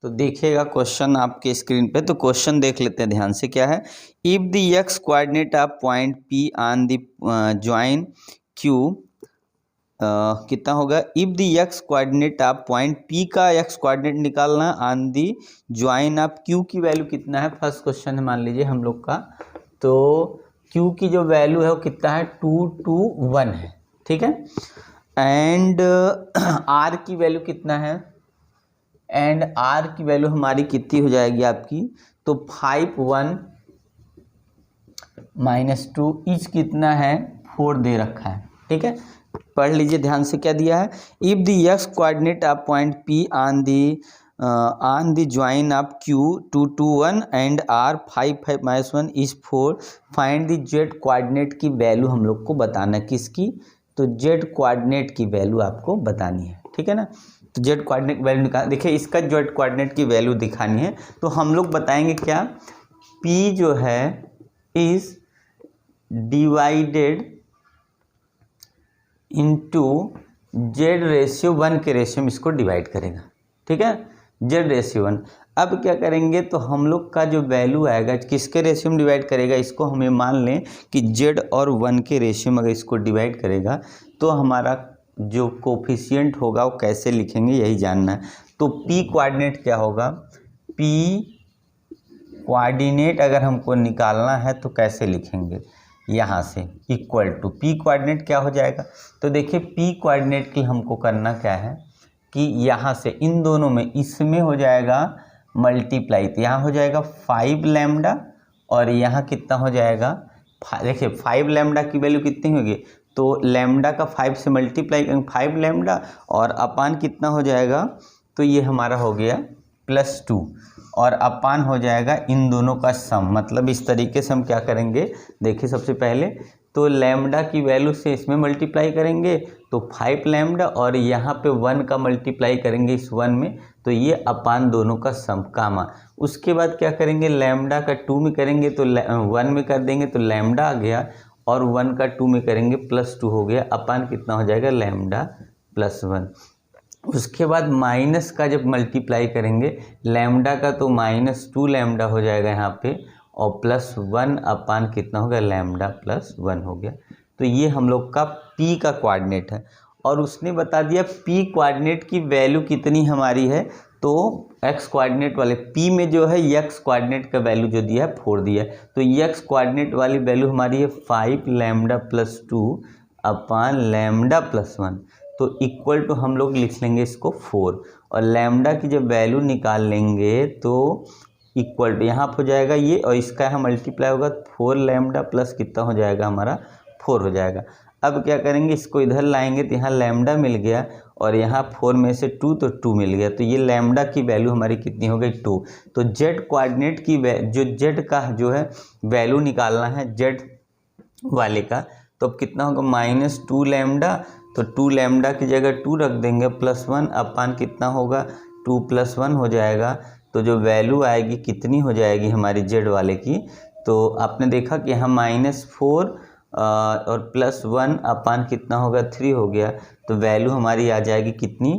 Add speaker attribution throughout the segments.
Speaker 1: तो देखिएगा क्वेश्चन आपके स्क्रीन पे। तो क्वेश्चन देख लेते हैं ध्यान से, क्या है। If the x coordinate of point P on the join Q, कितना होगा। If the x coordinate of point P का एक्स कोऑर्डिनेट निकालना on the join of Q की वैल्यू कितना है। फर्स्ट क्वेश्चन है मान लीजिए हम लोग का। तो क्यू की जो वैल्यू है वो कितना है, 2 2 1 है, ठीक है। एंड आर की वैल्यू कितना है, एंड आर की वैल्यू हमारी कितनी हो जाएगी आपकी, तो 5 1 -2 इच कितना है, 4 दे रखा है, ठीक है। पढ़ लीजिए ध्यान से क्या दिया है। If the x coordinate of point P on the join of Q 2 2 1 and R 5 5 -1 is 4, find the z coordinate की वैल्यू हम लोग को बताना है। किसकी, तो जेड कोऑर्डिनेट की वैल्यू आपको बतानी है, ठीक है ना। तो जेड कोऑर्डिनेट वैल्यू निकाल, देखिए इसका जेड कोऑर्डिनेट की वैल्यू दिखानी है। तो हम लोग बताएंगे क्या, पी जो है is divided into Z ratio 1 के रेशियो में इसको डिवाइड करेगा, ठीक है, जेड रेशियो 1। अब क्या करेंगे, तो हम लोग का जो वैल्यू आएगा किसके रेशियो में डिवाइड करेगा, इसको हमें मान लें कि जेड और 1 के रेशियो में अगर इसको डिवाइड करेगा तो हमारा जो कोफिशिएंट होगा वो कैसे लिखेंगे यही जानना है। तो पी कोऑर्डिनेट क्या होगा, पी कोऑर्डिनेट अगर हमको निकालना है तो कैसे लिखेंगे, यहाँ से इक्वल टू पी कोऑर्डिनेट क्या हो जाएगा। तो देखिए पी कोऑर्डिनेट की हमको करना क्या है कि यहाँ से इन दोनों में, इसमें हो जाएगा मल्टीप्लाई, तो यहाँ हो जाएगा 5 लैम्डा और यहाँ कितना हो जाएगा, देखिए 5 लैम्डा की वैल्यू कितनी होगी, तो लैम्डा का 5 से मल्टीप्लाई करेंगे 5 लैम्डा और अपान कितना हो जाएगा, तो ये हमारा हो गया +2 और अपान हो जाएगा इन दोनों का सम। मतलब इस तरीके से हम क्या करेंगे, देखिए सबसे पहले तो लैम्डा की वैल्यू से इसमें मल्टीप्लाई करेंगे तो 5 लैम्डा और यहाँ पे 1 का मल्टीप्लाई करेंगे इस 1 में, तो ये अपान दोनों का सम कामा। उसके बाद क्या करेंगे, लैम्डा का 2 में करेंगे तो 1 में कर देंगे तो लैम्डा आ गया और 1 का 2 में करेंगे +2 हो गया, अपान कितना हो जाएगा लैम्डा +1। उसके बाद माइनस का जब मल्टीप्लाई करेंगे लैम्डा का तो -2 लैम्डा हो जाएगा यहाँ पे और +1 अपान कितना हो गया, लैम्डा +1 हो गया। तो ये हम लोग का पी का कोऑर्डिनेट है और उसने बता दिया पी कोऑर्डिनेट की वैल्यू कितनी हमारी है। तो एक्स कोऑर्डिनेट वाले पी में जो है एक्स कोऑर्डिनेट का वैल्यू जो दिया है 4 दिया है, तो एक्स कोऑर्डिनेट वाली वैल्यू हमारी है 5 लैम्डा +2 अपान लैम्डा +1, तो इक्वल टू हम लोग लिख लेंगे इसको 4 और लैम्डा की जब वैल्यू निकाल लेंगे तो इक्वल टू यहाँ हो जाएगा ये और इसका यहाँ मल्टीप्लाई होगा 4 लैम्डा प्लस कितना हो जाएगा हमारा 4 हो जाएगा। अब क्या करेंगे, इसको इधर लाएंगे तो यहाँ लैम्डा मिल गया और यहाँ 4 में से 2 तो 2 मिल गया, तो ये लैम्डा की वैल्यू हमारी कितनी हो गई 2। तो जेड कोऑर्डिनेट की जो जेड का जो है वैल्यू निकालना है जेड वाले का, तो अब कितना होगा -2 लैम्डा, तो 2 लैम्डा की जगह 2 रख देंगे +1 अपान कितना होगा 2 + 1 हो जाएगा। तो जो वैल्यू आएगी कितनी हो जाएगी हमारी जेड वाले की, तो आपने देखा कि यहाँ -4 और +1 अपान कितना होगा 3 हो गया, तो वैल्यू हमारी आ जाएगी कितनी,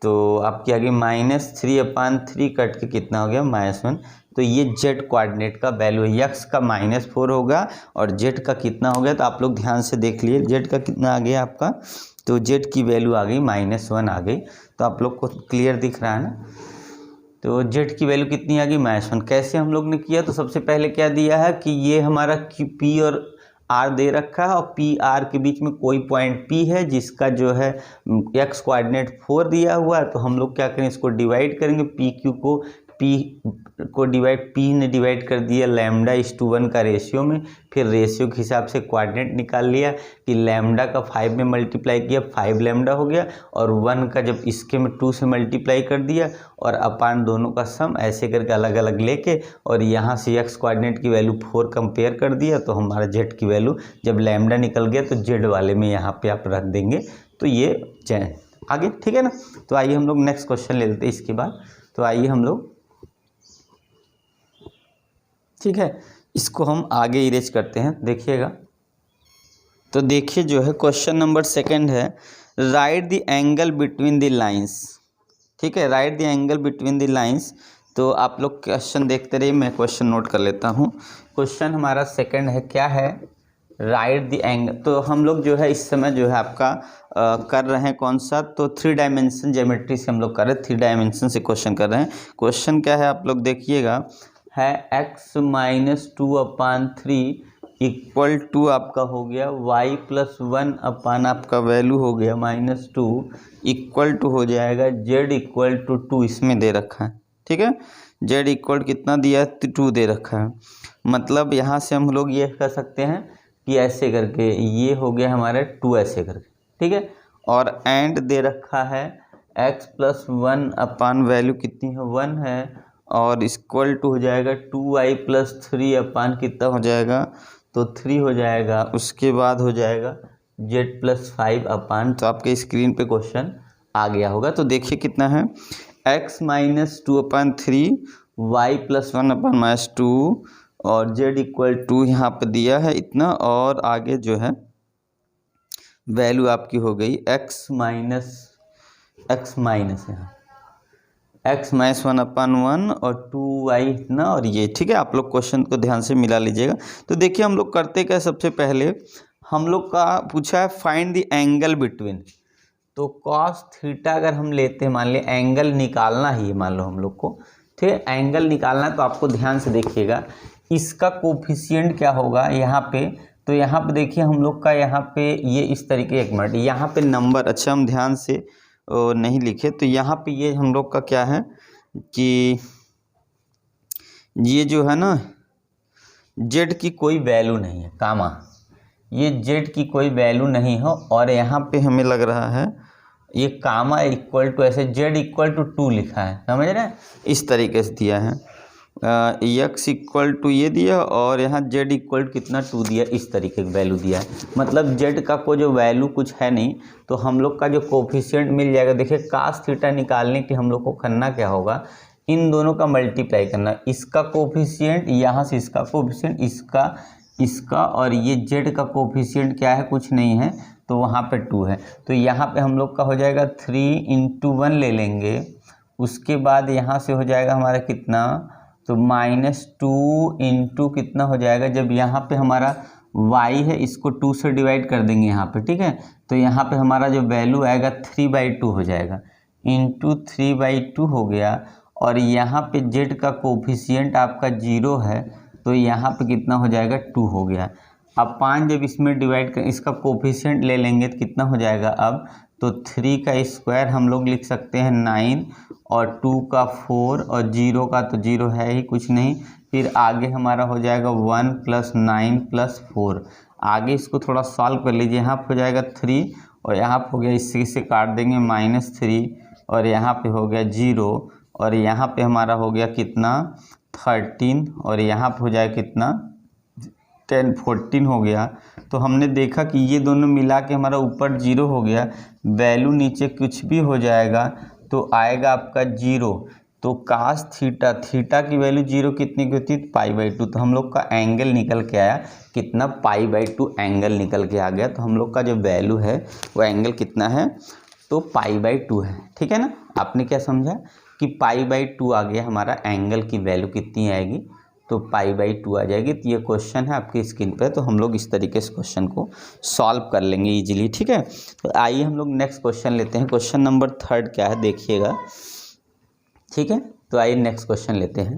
Speaker 1: तो आपकी आगे -3/3 कट के कितना हो गया -1। तो ये जेड कोऑर्डिनेट का वैल्यू है, एक्स का -4 होगा और जेड का कितना हो गया, तो आप लोग ध्यान से देख लिए जेड का कितना आ गया आपका, तो जेड की वैल्यू आ गई -1 आ गई। तो आप लोग को क्लियर दिख रहा है ना। तो जेड की वैल्यू कितनी आ गई -1। कैसे हम लोग ने किया, तो सबसे पहले क्या दिया है कि ये हमारा पी और आर दे रखा है और पी आर के बीच में कोई पॉइंट पी है जिसका जो है एक्स कोऑर्डिनेट 4 दिया हुआ है, तो हम लोग क्या करें इसको डिवाइड करेंगे, पी क्यू को पी ने डिवाइड कर दिया λ/1 का रेशियो में, फिर रेशियो के हिसाब से कोऑर्डिनेट निकाल लिया कि लैम्डा का 5 में मल्टीप्लाई किया 5 लैम्डा हो गया और 1 का जब इसके में 2 से मल्टीप्लाई कर दिया और अपान दोनों का सम, ऐसे करके अलग अलग लेके और यहाँ से एक्स कोऑर्डिनेट की वैल्यू 4 कंपेयर कर दिया, तो हमारा जेड की वैल्यू जब लैम्डा निकल गया तो जेड वाले में यहाँ पे आप रख देंगे, तो ये आगे ठीक है ना। तो आइए हम लोग नेक्स्ट क्वेश्चन ले लेते हैं इसके बाद। तो आइए हम लोग, ठीक है, इसको हम आगे इरेज करते हैं, देखिएगा। तो देखिए जो है क्वेश्चन नंबर 2 है, right the angle between the lines, ठीक है, right the angle between the lines. तो आप लोग क्वेश्चन देखते रहिए, मैं क्वेश्चन नोट कर लेता हूँ। क्वेश्चन हमारा सेकंड है, क्या है, राइट द एंगल। तो हम लोग जो है इस समय जो है आपका कर रहे हैं कौन सा, तो 3 डायमेंशन ज्योमेट्री से हम लोग कर रहे हैं, 3 डायमेंशन से क्वेश्चन कर रहे हैं। क्वेश्चन क्या है आप लोग देखिएगा, है x - 2/3 इक्वल टू आपका हो गया y + 1 अपान आपका वैल्यू हो गया -2 इक्वल टू हो जाएगा z = 2, इसमें दे रखा है। ठीक है, z इक्वल कितना दिया है, 2 दे रखा है। मतलब यहाँ से हम लोग ये कर सकते हैं कि ऐसे करके ये हो गया हमारा 2 ऐसे करके, ठीक है। और एंड दे रखा है x + 1 अपान वैल्यू कितनी है, 1 है, और इक्वल टू हो जाएगा 2y + 3 अपान कितना हो जाएगा, तो 3 हो जाएगा। उसके बाद हो जाएगा z + 5 अपान, तो आपके स्क्रीन पे क्वेश्चन आ गया होगा। तो देखिए कितना है, x - 2/3 y + 1 अपान -2 और z = 2 यहाँ पर दिया है इतना, और आगे जो है वैल्यू आपकी हो गई x माइनस यहाँ x - 1/1 और 2y इतना, और ये, ठीक है। आप लोग क्वेश्चन को ध्यान से मिला लीजिएगा। तो देखिए हम लोग करते क्या, सबसे पहले हम लोग का पूछा है फाइंड द एंगल बिटवीन। तो cos थीटा अगर हम लेते हैं, मान लिया एंगल निकालना ही है, मान लो हम लोग को, ठीक है, एंगल निकालना है। तो आपको ध्यान से देखिएगा इसका कोफिशिएंट क्या होगा यहाँ पे। तो यहाँ पे देखिए हम लोग का यहाँ पे ये इस तरीके, एक मिनट, यहाँ पे नंबर, अच्छा हम ध्यान से नहीं लिखे। तो यहाँ पे ये हम लोग का क्या है कि ये जो है ना, जेड की कोई वैल्यू नहीं है, कामा, ये जेड की कोई वैल्यू नहीं हो, और यहाँ पे हमें लग रहा है ये कामा इक्वल टू, ऐसे जेड = 2 लिखा है, समझ रहे हैं, इस तरीके से दिया है। x = ये दिया, और यहाँ z = कितना, 2 दिया, इस तरीके की वैल्यू दिया है। मतलब z का कोई जो वैल्यू कुछ है नहीं, तो हम लोग का जो कोफिशिएंट मिल जाएगा। देखिए cos थीटा निकालने के हम लोग को करना क्या होगा, इन दोनों का मल्टीप्लाई करना, इसका कोफिशिएंट यहाँ से, इसका कोफिशिएंट, इसका और ये z का कोफिशिएंट क्या है, कुछ नहीं है, तो वहाँ पे 2 है। तो यहाँ पे हम लोग का हो जाएगा 3 × 1 ले लेंगे। उसके बाद यहाँ से हो जाएगा हमारा कितना, तो -2 × कितना हो जाएगा, जब यहाँ पे हमारा y है इसको 2 से डिवाइड कर देंगे यहाँ पे, ठीक है। तो यहाँ पे हमारा जो वैल्यू आएगा 3/2 हो जाएगा, × 3/2 हो गया। और यहाँ पे z का कोफिशिएंट आपका 0 है, तो यहाँ पे कितना हो जाएगा, 2 हो गया। अब 5 जब इसमें डिवाइड कर, इसका कोफिशिएंट ले लेंगे तो कितना हो जाएगा अब, तो 3 का स्क्वायर हम लोग लिख सकते हैं 9, और 2 का 4, और 0 का तो 0 है ही, कुछ नहीं। फिर आगे हमारा हो जाएगा 1 + 9 + 4। आगे इसको थोड़ा सॉल्व कर लीजिए, यहाँ पे हो जाएगा 3, और यहाँ पे हो गया, इससे से काट देंगे -3, और यहाँ पे हो गया 0, और यहाँ पे हमारा हो गया कितना, 13, और यहाँ पे हो जाएगा कितना, 10, 14 हो गया। तो हमने देखा कि ये दोनों मिला के हमारा ऊपर 0 हो गया, वैल्यू नीचे कुछ भी हो जाएगा तो आएगा आपका 0। तो cos थीटा की वैल्यू 0 कितनी की होती है, π/2। तो हम लोग का एंगल निकल के आया कितना, π/2 एंगल निकल के आ गया। तो हम लोग का जो वैल्यू है वो एंगल कितना है, तो π/2 है, ठीक है ना। आपने क्या समझा कि π/2 आ गया, हमारा एंगल की वैल्यू कितनी आएगी, तो π/2 आ जाएगी। तो ये क्वेश्चन है आपकी स्क्रीन पे, तो हम लोग इस तरीके से क्वेश्चन को सॉल्व कर लेंगे इजीली, ठीक है। तो आइए हम लोग नेक्स्ट क्वेश्चन लेते हैं। क्वेश्चन नंबर 3 क्या है देखिएगा, ठीक है। तो आइए नेक्स्ट क्वेश्चन लेते हैं।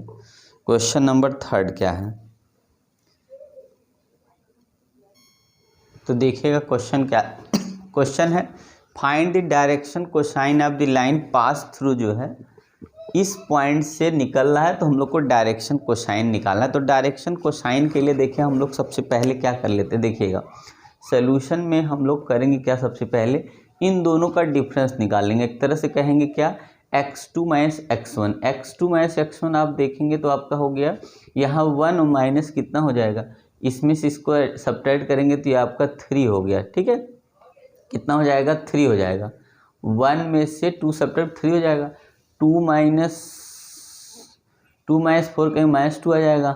Speaker 1: क्वेश्चन नंबर 3 क्या है, तो देखिएगा क्वेश्चन क्या, क्वेश्चन है find the direction cosine of the line pass through, जो है इस पॉइंट से निकल रहा है, तो हम लोग को डायरेक्शन कोसाइन निकालना है। तो डायरेक्शन कोसाइन के लिए देखिए हम लोग सबसे पहले क्या कर लेते हैं, देखिएगा सोल्यूशन में हम लोग करेंगे क्या, सबसे पहले इन दोनों का डिफरेंस निकालेंगे। एक तरह से कहेंगे क्या, x2 - x1, x2 - x1 आप देखेंगे तो आपका हो गया यहाँ 1 माइनस कितना हो जाएगा, इसमें से इसको सब्ट्रैक्ट करेंगे तो ये आपका 3 हो गया, ठीक है। कितना हो जाएगा, 3 हो जाएगा। 1 में से 2 सब्ट्रैक्ट 3 हो जाएगा। 2 - 4 कहेंगे -2 आ जाएगा।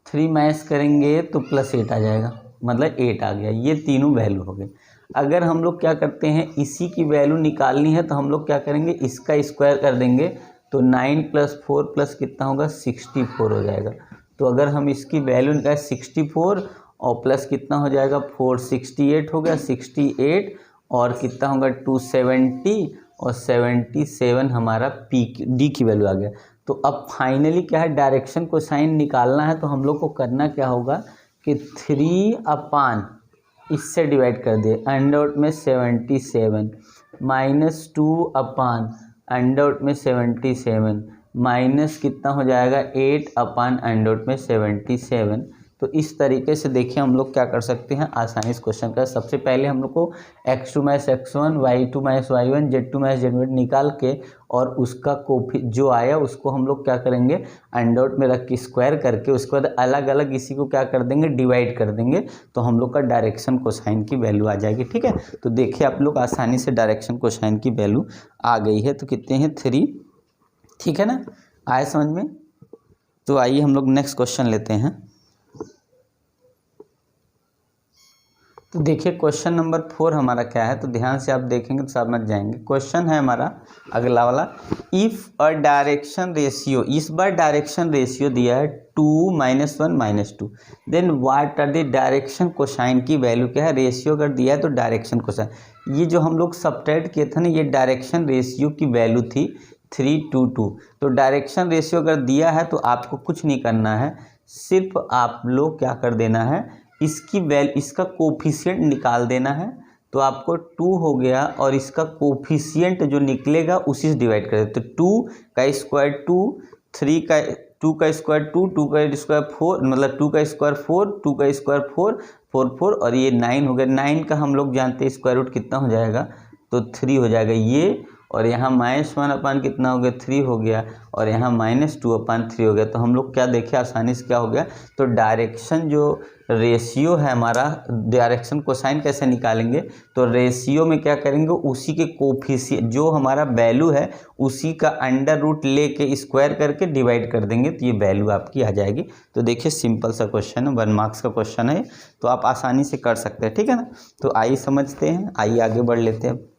Speaker 1: 3 माइनस करेंगे तो +8 आ जाएगा, मतलब 8 आ गया। ये तीनों वैल्यू हो गए। अगर हम लोग क्या करते हैं इसी की वैल्यू निकालनी है तो हम लोग क्या करेंगे इसका स्क्वायर कर देंगे, तो 9 + 4 प्लस कितना होगा 64 हो जाएगा। तो अगर हम इसकी वैल्यू निकालें 64 और प्लस कितना हो जाएगा 4, 68 हो गया, 68 और कितना होगा 270 और 77 हमारा डी की वैल्यू आ गया। तो अब फाइनली क्या है डायरेक्शन को साइन निकालना है, तो हम लोग को करना क्या होगा कि 3 इससे डिवाइड कर दिए अंडर में 77 -2 अंडर में 77 माइनस कितना हो जाएगा 8 अंडर में 77। तो इस तरीके से देखिए हम लोग क्या कर सकते हैं आसानी इस क्वेश्चन का। सबसे पहले हम लोग को x2 - x1 y2 - y1 z2 - z1 निकाल के और उसका जो आया उसको हम लोग क्या करेंगे अंडर में रख के स्क्वायर करके उसके बाद अलग अलग इसी को क्या कर देंगे डिवाइड कर देंगे, तो हम लोग का डायरेक्शन कोसाइन की वैल्यू आ जाएगी। ठीक है, तो देखिए आप लोग आसानी से डायरेक्शन कोसाइन की वैल्यू आ गई है। तो कितने हैं 3, ठीक है ना, आए समझ में। तो आइए हम लोग नेक्स्ट क्वेश्चन लेते हैं। तो देखिए क्वेश्चन नंबर 4 हमारा क्या है, तो ध्यान से आप देखेंगे तो समझ जाएंगे। क्वेश्चन है हमारा अगला वाला, इफ अ डायरेक्शन रेशियो, इस बार डायरेक्शन रेशियो दिया है 2 - 1 - 2, then what are the direction cosine की वैल्यू क्या है। रेशियो अगर दिया है तो डायरेक्शन कोसाइन, ये जो हम लोग सब्ट्रैक्ट किए थे ना ये डायरेक्शन रेशियो की वैल्यू थी 3:2। तो डायरेक्शन रेशियो अगर दिया है तो आपको कुछ नहीं करना है, सिर्फ आप लोग क्या कर देना है इसका कोफिशिएंट निकाल देना है। तो आपको 2 हो गया और इसका कोफिशिएंट जो निकलेगा उसी से डिवाइड कर देते। तो 2 का स्क्वायर 2, 3 का 2 का स्क्वायर 2, 2 का स्क्वायर 4, मतलब 2 का स्क्वायर 4, 2 का स्क्वायर 4, 4 4 और ये 9 हो गया। 9 का हम लोग जानते हैं स्क्वायर रूट कितना हो जाएगा, तो 3 हो जाएगा ये, और यहाँ -1 कितना हो गया 3 हो गया, और यहाँ -2/3 हो गया। तो हम लोग क्या देखें आसानी से क्या हो गया, तो डायरेक्शन जो रेशियो है हमारा, डायरेक्शन कोसाइन कैसे निकालेंगे, तो रेशियो में क्या करेंगे उसी के कोफिशिएंट जो हमारा वैल्यू है उसी का अंडर रूट लेके स्क्वायर करके डिवाइड कर देंगे, तो ये वैल्यू आपकी आ जाएगी। तो देखिए सिंपल सा क्वेश्चन है, 1 मार्क्स का क्वेश्चन है, तो आप आसानी से कर सकते हैं। ठीक है ना, तो आइए समझते हैं, आइए आगे बढ़ लेते हैं।